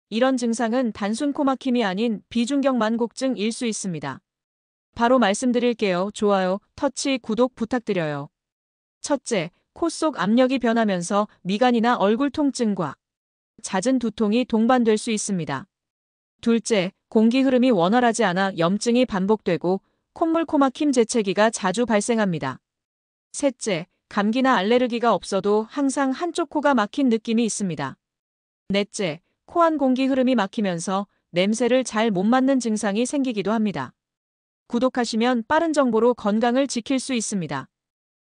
이런 증상은 단순 코막힘이 아닌 비중격 만곡증일 수 있습니다. 바로 말씀드릴게요. 좋아요, 터치, 구독 부탁드려요. 첫째, 코 속 압력이 변하면서 미간이나 얼굴 통증과 잦은 두통이 동반될 수 있습니다. 둘째, 공기 흐름이 원활하지 않아 염증이 반복되고 콧물 코막힘 재채기가 자주 발생합니다. 셋째, 감기나 알레르기가 없어도 항상 한쪽 코가 막힌 느낌이 있습니다. 넷째, 코 안 공기 흐름이 막히면서 냄새를 잘 못 맡는 증상이 생기기도 합니다. 구독하시면 빠른 정보로 건강을 지킬 수 있습니다.